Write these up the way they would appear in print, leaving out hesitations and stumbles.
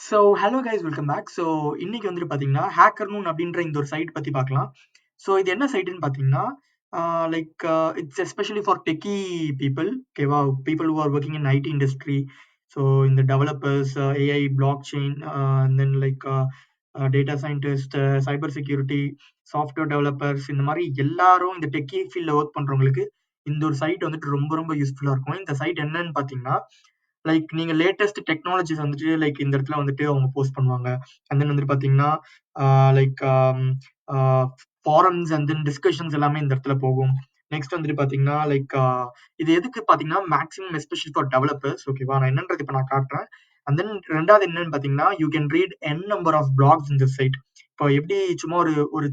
So hello guys welcome back. So இன்னைக்கு வந்துட்டு பார்த்தீங்கன்னா ஹேக்கர்னூன் அப்படின்ற இந்த ஒரு சைட் பற்றி பார்க்கலாம். ஸோ இது என்ன சைட்டுன்னு பார்த்தீங்கன்னா like it's especially for techie people. ஓகேவா, people who are working in IT industry. So இந்த developers, AI, blockchain, then like data scientist, cyber security, software developers, இந்த மாதிரி எல்லாரும் இந்த டெக்கி ஃபீல்டில் ஒர்க் பண்ணுறவங்களுக்கு இந்த ஒரு சைட் வந்துட்டு ரொம்ப ரொம்ப யூஸ்ஃபுல்லாக இருக்கும். இந்த சைட் என்னன்னு பார்த்தீங்கன்னா லைக் நீங்க லேட்டஸ்ட் டெக்னாலஜிஸ் வந்துட்டு லைக் இந்த இடத்துல வந்துட்டு அவங்க போஸ்ட் பண்ணுவாங்க. அண்ட் தென் வந்துட்டு பாத்தீங்கன்னா like forums and then discussions எல்லாமே இந்த இடத்துல போகும். நெக்ஸ்ட் வந்துட்டு பாத்தீங்கன்னா லைக் இது எதுக்கு பாத்தீங்கன்னா மேக்ஸிமம் எஸ்பெஷலி ஃபார் டெவலப்பர்ஸ். ஓகேவா, நான் என்னன்றது இப்ப நான் காட்டுறேன். அண்ட் தென் ரெண்டாவது என்னன்னு பாத்தீங்கன்னா you can read n number of blocks இந்த சைட். இப்போ எப்படி சும்மா ஒரு ஒரு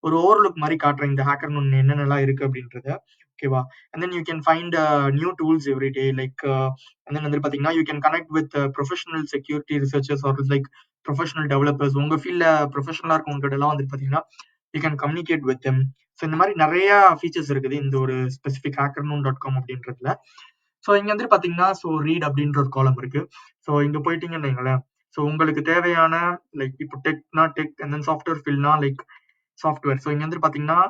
ஒரு ஓவர்லுக் மாதிரி காட்டுறேன் இந்த ஹேக்கர் என்னென்னலாம் இருக்கு அப்படின்றத. ஓகேவா, and then you can find new tools every day like and then வந்து பாத்தீங்கன்னா you can connect with professional security researchers or like professional developers. உங்க ஃபீல்ட்ல ப்ரொஃபஷனலா இருக்கவங்க எல்லாம் வந்து பாத்தீங்கன்னா you can communicate with them. So இந்த மாதிரி நிறைய ஃபீச்சர்ஸ் இருக்குது இந்த ஒரு ஸ்பெசிஃபிக் hackernoon.com அப்படின்றதுல. ஸோ இங்க வந்து பாத்தீங்கன்னா ஸோ ரீட் அப்படின்ற ஒரு காலம் இருக்கு. ஸோ இங்க போயிட்டீங்கன்னு வைங்களேன், ஸோ உங்களுக்கு தேவையான லைக் இப்போ டெக்னா டெக் அண்ட் தென் சாஃப்ட்வேர் ஃபீல்ட்னா லைக் சாஃப்ட்வேர். ஸோ இங்க வந்து பாத்தீங்கன்னா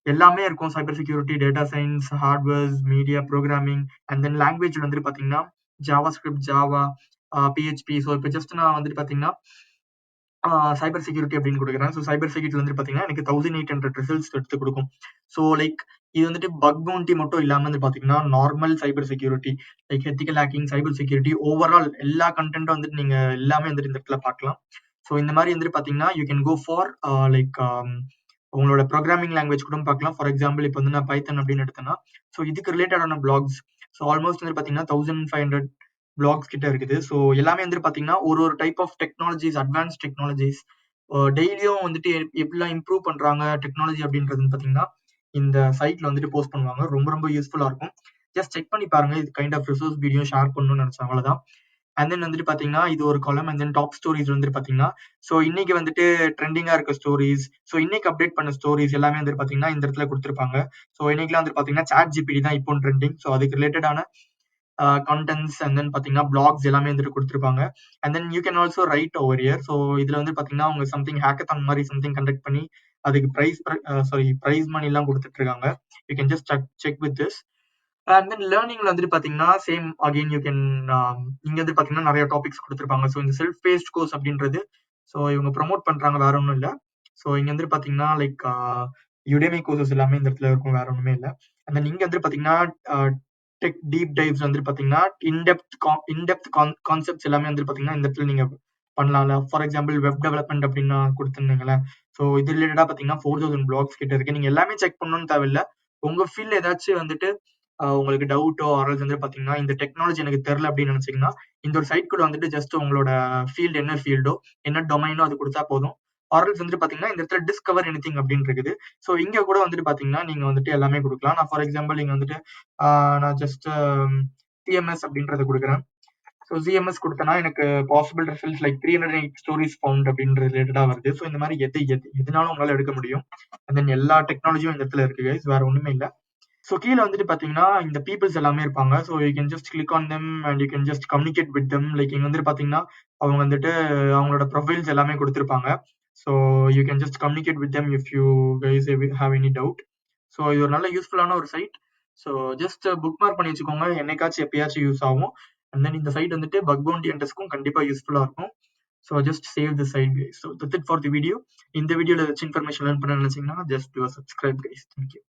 எல்லாமே இருக்கும். Cyber security, data science, hardwares, media programming and then language வந்துட்டு பாத்தீங்கன்னா JavaScript, Java, PHP. So இப்போ ஜஸ்ட் நான் வந்துட்டு பாத்தீங்கன்னா சைபர் செக்யூரிட்டி அப்படின்னு கொடுக்குறேன். ஸோ சைபர் செக்யூரிட்டி வந்துட்டு பாத்தீங்கன்னா எனக்கு 1800 ரிசல்ட்ஸ் எடுத்து கொடுக்கும். ஸோ லைக் இது வந்துட்டு பக் பவுண்டி மட்டும் இல்லாம வந்து பாத்தீங்கன்னா normal cyber security like ethical hacking, cyber security, overall எல்லா கண்டென்ட்டும் வந்துட்டு நீங்க எல்லாமே வந்துட்டு இந்த இடத்துல பார்க்கலாம். ஸோ இந்த மாதிரி வந்துட்டு பாத்தீங்கன்னா you can go for like உங்களோட ப்ரோக்ராமிங் லாங்குவேஜ் கூட பார்க்கலாம். ஃபார் எக்ஸாம்பிள் இப்போ வந்து நான் பைத்தன் அப்படின்னு எடுத்தேன்னா ஸோ இதுக்கு ரிலேட்டடான பிளாக்ஸ் ஸோ ஆல்மோஸ்ட் வந்து பாத்தீங்கன்னா 1500 பிளாக்ஸ் கிட்ட இருக்குது. ஸோ எல்லாமே வந்துட்டு பாத்தீங்கன்னா ஒரு ஒரு type of technologies, advance technologies டெய்லியும் வந்துட்டு எப்படிலாம் இம்ப்ரூவ் பண்றாங்க டெக்னாலஜி அப்படின்றது பாத்தீங்கன்னா இந்த சைட்ல வந்துட்டு போஸ்ட் பண்ணுவாங்க. ரொம்ப ரொம்ப யூஸ்ஃபுல்லா இருக்கும். ஜஸ்ட் செக் பண்ணி பாருங்க. இது kind of resource video share பண்ணணும்னு நினைச்சேன், அவ்வளவுதான். அண்ட் தென் வந்துட்டு பாத்தீங்கன்னா இது ஒரு காலம். அண்ட் தென் டாப் ஸ்டோரிஸ் வந்துட்டு பாத்தீங்கன்னா ஸோ இன்னைக்கு வந்துட்டு ட்ரெண்டிங்கா இருக்க ஸ்டோரிஸ், ஸோ இன்னைக்கு அப்டேட் பண்ண ஸ்டோரிஸ் எல்லாமே வந்துட்டு பாத்தீங்கன்னா இந்த இடத்துல கொடுத்துருப்பாங்க. ஸோ இன்னைக்குலாம் வந்து பாத்தீங்கன்னா சாட் ஜிபிடி தான் இப்போ ட்ரெண்டிங். ஸோ அதுக்கு ரிலேட்டடான கண்டென்ட்ஸ் அண்ட் தென் பாத்தீங்கன்னா பிளாக்ஸ் எல்லாமே வந்துட்டு கொடுத்துருப்பாங்க. And then you can also write over year. So இதுல வந்து பாத்தீங்கன்னா அவங்க சம்திங் ஹேக்கத்தான் மாதிரி சம்திங் கண்டக்ட் பண்ணி அதுக்கு பிரைஸ் மணி எல்லாம் கொடுத்துட்டு இருக்காங்க. You can just check with this. And then லேர்னிங்ல வந்துட்டு பாத்தீங்கன்னா சேம் அகைன் யூ கேன் இங்க வந்து பாத்தீங்கன்னா நிறைய டாபிக்ஸ் கொடுத்துருப்பாங்க. ஸோ இந்த செல்ஃப் பேஸ்ட் கோர்ஸ் அப்படின்றது ஸோ இவங்க ப்ரமோட் பண்றாங்க, வேற ஒன்றும் இல்லை. ஸோ இங்க வந்து பாத்தீங்கன்னா லைக் யுடேமி கோர்சஸ் எல்லாமே இந்த இடத்துல இருக்கும், வேற ஒண்ணுமே இல்லை. அண்ட் தென் இங்க வந்து பாத்தீங்கன்னா டெக் டீப் டைவ்ஸ் வந்து பாத்தீங்கன்னா இன்டெப்த் கான்செப்ட்ஸ் எல்லாமே வந்து பாத்தீங்கன்னா இந்த இடத்துல நீங்க பண்ணலாம்ல. ஃபார் எக்ஸாம்பிள் வெப் டெவலப்மெண்ட் அப்படின்னு கொடுத்துருந்தீங்களே, ஸோ இது ரிலேட்டடா பாத்தீங்கன்னா 4000 பிளாக்ஸ் கிட்ட இருக்கு. நீங்க எல்லாமே செக் பண்ணணும்னு தேவையில்லை. உங்க ஃபீல்ட் ஏதாச்சும் வந்துட்டு உங்களுக்கு டவுட்டோ ஆரல்ஸ் வந்து பாத்தீங்கன்னா இந்த டெக்னாலஜி எனக்கு தெரியல அப்படின்னு நினைச்சீங்கன்னா இந்த ஒரு சைட் கூட வந்துட்டு ஜஸ்ட் உங்களோட ஃபீல்டு என்ன ஃபீல்டோ என்ன டொமைனோ அது கொடுத்தா போதும். ஆரல்ஸ் வந்துட்டு பாத்தீங்கன்னா இந்த இடத்துல டிஸ்கவர் எனிதிங் அப்படின்னு இருக்குது. ஸோ இங்க கூட வந்துட்டு பாத்தீங்கன்னா நீங்க வந்துட்டு எல்லாமே கொடுக்கலாம். நான் ஃபார் எக்ஸாம்பிள் இங்க வந்துட்டு நான் ஜஸ்ட் சிஎம்எஸ் அப்படின்றத கொடுக்குறேன். ஸோ சிஎம்எஸ் கொடுத்தனா எனக்கு possible results like 308 stories found அப்படின்ற ரிலேட்டடா வருது. ஸோ இந்த மாதிரி எதுனாலும் உங்களால எடுக்க முடியும். அண்ட் தென் எல்லா டெக்னாலஜியும் இந்த இடத்துல இருக்கு guys, வேற ஒண்ணுமே இல்லை. ஸோ கீழே வந்துட்டு பாத்தீங்கன்னா இந்த பீப்புள்ஸ் எல்லாமே இருப்பாங்க. So you can just click on them and you can just communicate with them. Like இங்க வந்துட்டு பாத்தீங்கன்னா அவங்க வந்துட்டு அவங்களோட ப்ரொஃபைல்ஸ் எல்லாமே கொடுத்துருப்பாங்க. So you can just communicate with them if you guys have any doubt. So இது ஒரு நல்ல யூஸ்ஃபுல்லான ஒரு site. So just bookmark பண்ணி வச்சுக்கோங்க, என்னைக்காச்சும் எப்பயாச்சும் யூஸ் ஆகும். அண்ட் தென் இந்த சைட் வந்துட்டு பக் பவுண்டி ஹண்டர்ஸ்க்கும் கண்டிப்பா யூஸ்ஃபுல்லா இருக்கும். So just save the site guys. So that's it for the video. இந்த வீடியோல ஏதாச்சும் இன்ஃபர்மேஷன் லேர்ன் பண்ண நினைச்சீங்கன்னா just do subscribe guys. Thank you.